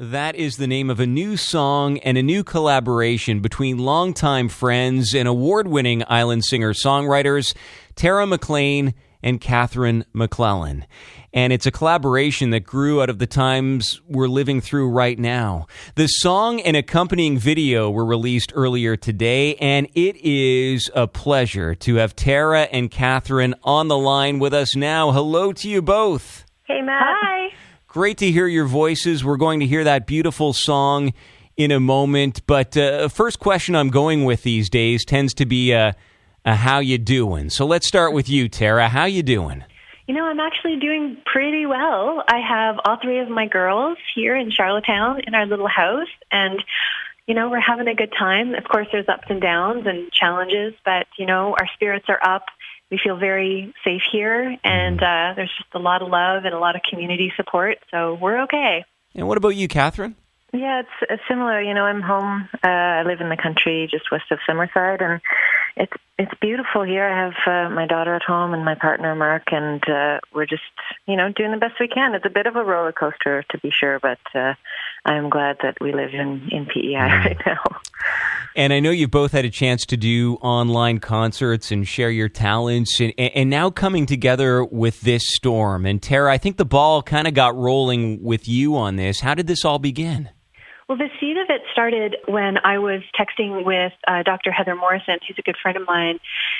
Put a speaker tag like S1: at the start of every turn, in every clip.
S1: That is the name of a new song and a new collaboration between longtime friends and award-winning island singer-songwriters Tara MacLean and Catherine MacLellan. And it's a collaboration that grew out of the times we're living through right now. The song and accompanying video were released earlier today, and it is a pleasure to have Tara and Catherine on the line with us now. Hello to you both.
S2: Hey, Matt.
S3: Hi.
S1: Great to hear your voices. We're going to hear that beautiful song in a moment. But first question I'm going with these days tends to be a how you doing? So let's start with you, Tara. How you doing?
S3: You know, I'm actually doing pretty well. I have all three of my girls here in Charlottetown in our little house, and, you know, we're having a good time. Of course, there's ups and downs and challenges, but, you know, our spirits are up. We feel very safe here, and there's just a lot of love and a lot of community support, so we're okay.
S1: And what about you, Catherine?
S2: Yeah, it's similar. You know, I'm home. I live in the country just west of Summerside, and it's beautiful here. I have my daughter at home and my partner, Mark, and we're just, you know, doing the best we can. It's a bit of a roller coaster, to be sure, but I'm glad that we live in PEI right now.
S1: And I know you've both had a chance to do online concerts and share your talents, and now coming together with this storm. And Tara, I think the ball kind of got rolling with you on this. How did this all begin?
S3: Well, the seed of it started when I was texting with Dr. Heather Morrison, who's a good friend of mine,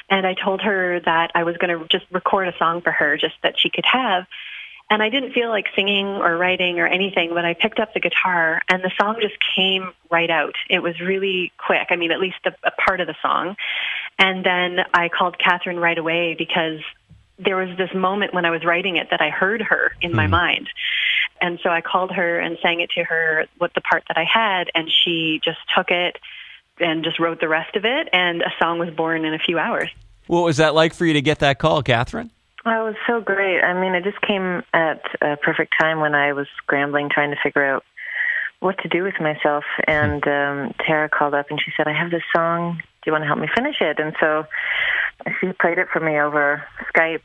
S3: and I told her that I was going to just record a song for her just that she could have. And I didn't feel like singing or writing or anything, but I picked up the guitar, and the song just came right out. It was really quick. I mean, at least a part of the song. And then I called Catherine right away because there was this moment when I was writing it that I heard her in my mind. And so I called her and sang it to her, what the part that I had, and she just took it and just wrote the rest of it, and a song was born in a few hours.
S1: What was that like for you to get that call, Catherine?
S2: Oh, it was so great. I mean, it just came at a perfect time when I was scrambling, trying to figure out what to do with myself. And Tara called up and she said, I have this song. Do you want to help me finish it? And so she played it for me over Skype.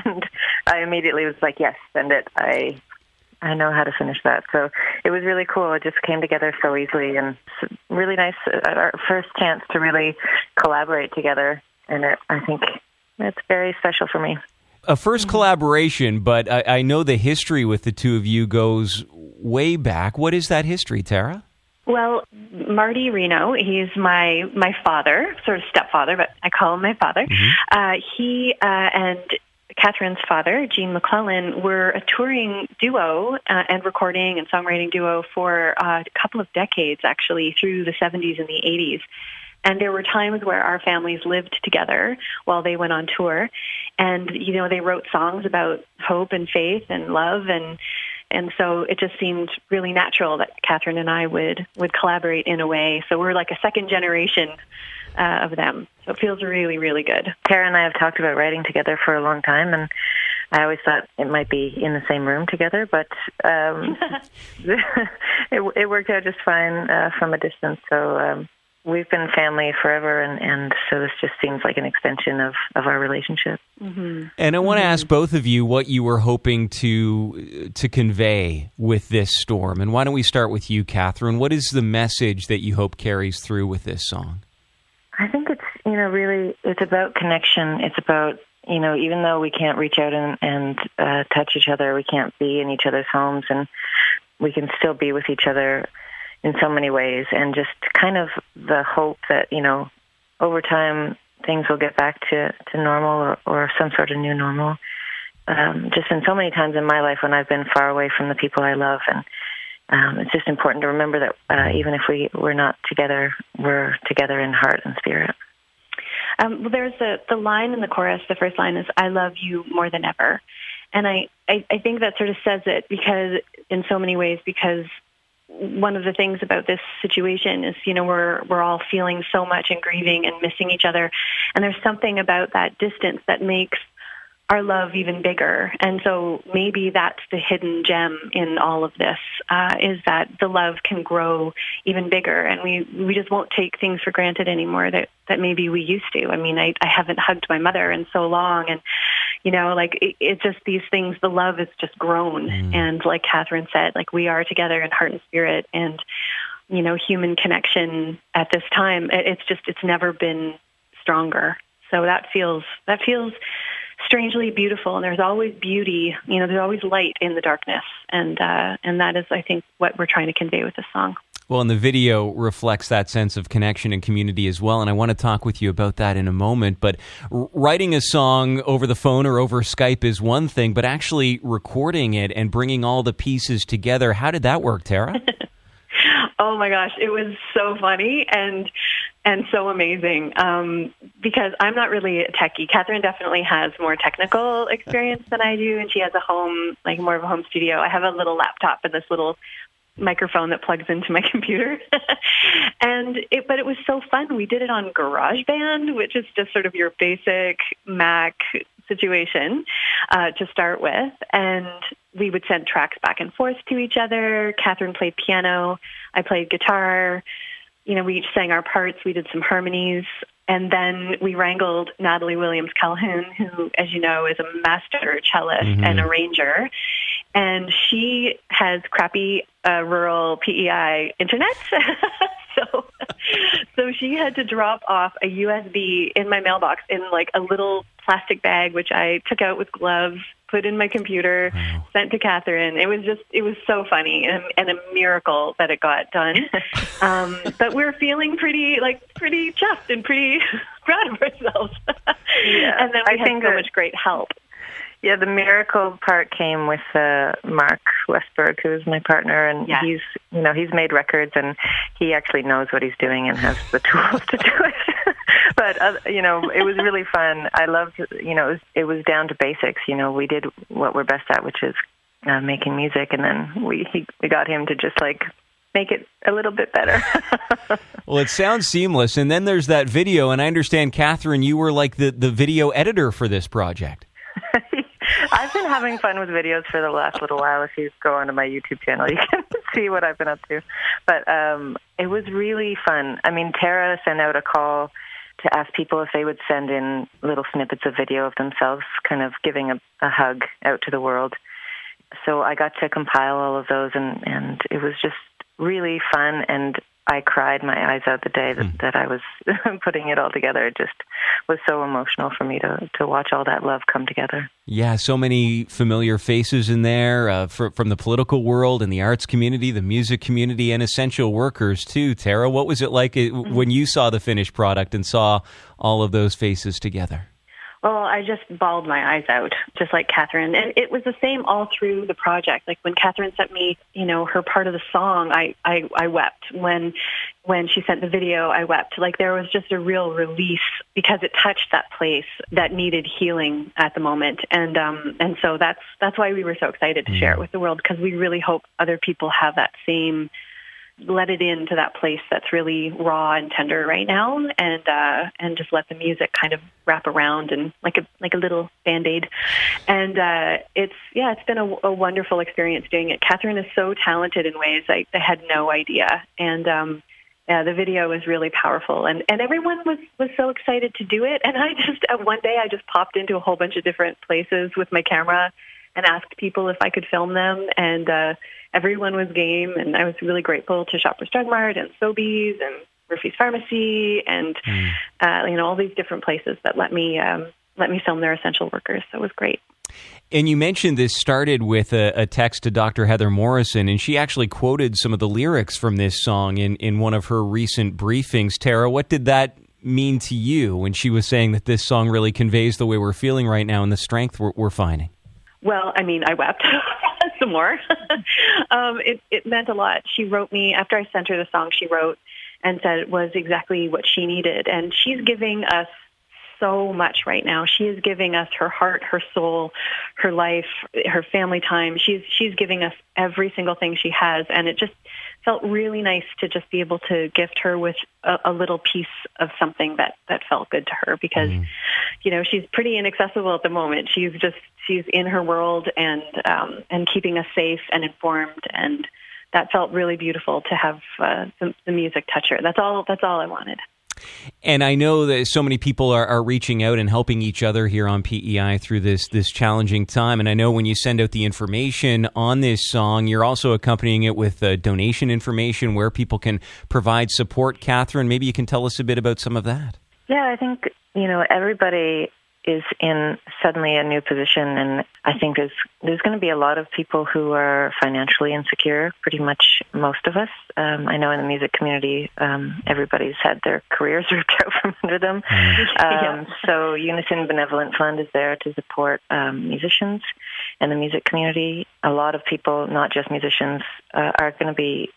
S2: And I immediately was like, yes, send it. I know how to finish that. So it was really cool. It just came together so easily. And it's really nice, our first chance to really collaborate together. And I think it's very special for me.
S1: A first collaboration, but I know the history with the two of you goes way back. What is that history, Tara?
S3: Well, Marty Reno, he's my father, sort of stepfather, but I call him my father. He and Catherine's father, Gene MacLellan, were a touring duo and recording and songwriting duo for a couple of decades, actually, through the 70s and the 80s. And there were times where our families lived together while they went on tour. And, you know, they wrote songs about hope and faith and love. And so it just seemed really natural that Catherine and I would collaborate in a way. So we're like a second generation of them. So it feels really, really good.
S2: Tara and I have talked about writing together for a long time. And I always thought it might be in the same room together. But it worked out just fine from a distance. So we've been family forever, and so this just seems like an extension of our relationship.
S1: And I want to ask both of you what you were hoping to convey with this storm. And why don't we start with you, Catherine? What is the message that you hope carries through with this song?
S2: I think it's, you know, really, it's about connection. It's about, you know, even though we can't reach out and touch each other, we can't be in each other's homes, and we can still be with each other in so many ways, and just kind of the hope that, you know, over time things will get back to normal or some sort of new normal. Just in so many times in my life when I've been far away from the people I love, and it's just important to remember that even if we're not together, we're together in heart and spirit.
S3: Well, there's the line in the chorus, the first line is, I love you more than ever. And I think that sort of says it because, in so many ways, because one of the things about this situation is, you know, we're all feeling so much and grieving and missing each other. And there's something about that distance that makes our love even bigger. And so maybe that's the hidden gem in all of this, is that the love can grow even bigger. And we just won't take things for granted anymore that maybe we used to. I mean, I haven't hugged my mother in so long. And, like it's just these things, the love has just grown. And like Catherine said, like we are together in heart and spirit, and, human connection at this time, it's never been stronger. So that feels strangely beautiful. And there's always beauty, there's always light in the darkness. And that is, I think, what we're trying to convey with this song.
S1: Well, and the video reflects that sense of connection and community as well, and I want to talk with you about that in a moment. But writing a song over the phone or over Skype is one thing, but actually recording it and bringing all the pieces together, how did that work, Tara?
S3: Oh my gosh, it was so funny and so amazing, because I'm not really a techie. Catherine definitely has more technical experience than I do, and she has a home, like more of a home studio. I have a little laptop and this little microphone that plugs into my computer. But it was so fun. We did it on GarageBand, which is just sort of your basic Mac situation to start with. And we would send tracks back and forth to each other. Catherine played piano. I played guitar. We each sang our parts. We did some harmonies. And then we wrangled Natalie Williams-Calhoun, who, as you know, is a master cellist and arranger. And she has crappy rural PEI internet. So she had to drop off a USB in my mailbox in like a little plastic bag, which I took out with gloves, put in my computer, sent to Catherine. It was so funny and a miracle that it got done. But we're feeling pretty chuffed and pretty proud of ourselves.
S2: Yeah,
S3: and then we had so much great help.
S2: Yeah, the miracle part came with Mark Westberg, who is my partner, and he's made records, and he actually knows what he's doing and has the tools to do it. But it was really fun. I loved, it was down to basics. We did what we're best at, which is making music, and then we got him to just like make it a little bit better.
S1: Well, it sounds seamless. And then there's that video, and I understand, Catherine, you were like the video editor for this project.
S2: I've been having fun with videos for the last little while. If you go onto my YouTube channel, you can see what I've been up to. But it was really fun. I mean, Tara sent out a call to ask people if they would send in little snippets of video of themselves, kind of giving a hug out to the world. So I got to compile all of those, and it was just really fun, and I cried my eyes out the day that I was putting it all together. It just was so emotional for me to watch all that love come together.
S1: Yeah, so many familiar faces in there from the political world and the arts community, the music community, and essential workers too. Tara, what was it like when you saw the finished product and saw all of those faces together?
S3: Well, I just bawled my eyes out, just like Catherine. And it was the same all through the project. Like when Catherine sent me, her part of the song, I wept. When she sent the video, I wept. Like there was just a real release because it touched that place that needed healing at the moment. And so that's why we were so excited to share it with the world, because we really hope other people have that same, let it into that place that's really raw and tender right now, and just let the music kind of wrap around and like a little Band-Aid. And it's been a wonderful experience doing it. Catherine is so talented in ways I had no idea. And the video was really powerful, and everyone was so excited to do it. And one day I just popped into a whole bunch of different places with my camera and asked people if I could film them, and everyone was game, and I was really grateful to Shoppers Drug Mart and Sobeys and Murphy's Pharmacy and all these different places that let me film their essential workers. So it was great.
S1: And you mentioned this started with a text to Dr. Heather Morrison, and she actually quoted some of the lyrics from this song in one of her recent briefings. Tara, what did that mean to you when she was saying that this song really conveys the way we're feeling right now and the strength we're finding?
S3: Well, I mean, I wept some more. It meant a lot. She wrote me, after I sent her the song, she wrote and said it was exactly what she needed. And she's giving us so much right now. She is giving us her heart, her soul, her life, her family time. She's giving us every single thing she has. And it just felt really nice to just be able to gift her with a little piece of something that felt good to her, because, she's pretty inaccessible at the moment. She's in her world and keeping us safe and informed. And that felt really beautiful to have the music touch her. That's all I wanted.
S1: And I know that so many people are reaching out and helping each other here on PEI through this challenging time. And I know when you send out the information on this song, you're also accompanying it with donation information where people can provide support. Catherine, maybe you can tell us a bit about some of that.
S2: Yeah, I think, everybody is in suddenly a new position, and I think there's going to be a lot of people who are financially insecure, pretty much most of us. I know in the music community, everybody's had their careers ripped out from under them. So Unison Benevolent Fund is there to support musicians and the music community. A lot of people, not just musicians, are going to be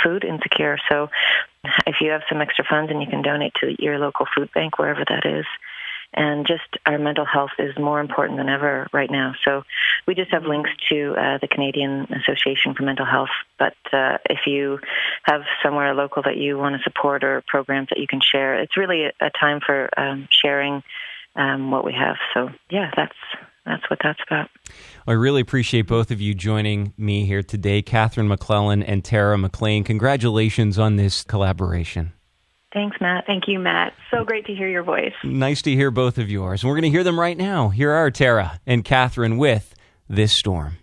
S2: food insecure. So if you have some extra funds and you can donate to your local food bank, wherever that is. And just our mental health is more important than ever right now. So we just have links to the Canadian Association for Mental Health. But if you have somewhere local that you want to support or programs that you can share, it's really a time for sharing what we have. So, yeah, that's what that's about.
S1: I really appreciate both of you joining me here today, Catherine MacLellan and Tara MacLean. Congratulations on this collaboration.
S2: Thanks, Matt.
S3: Thank you, Matt. So great to hear your voice.
S1: Nice to hear both of yours. And we're going to hear them right now. Here are Tara and Catherine with This Storm.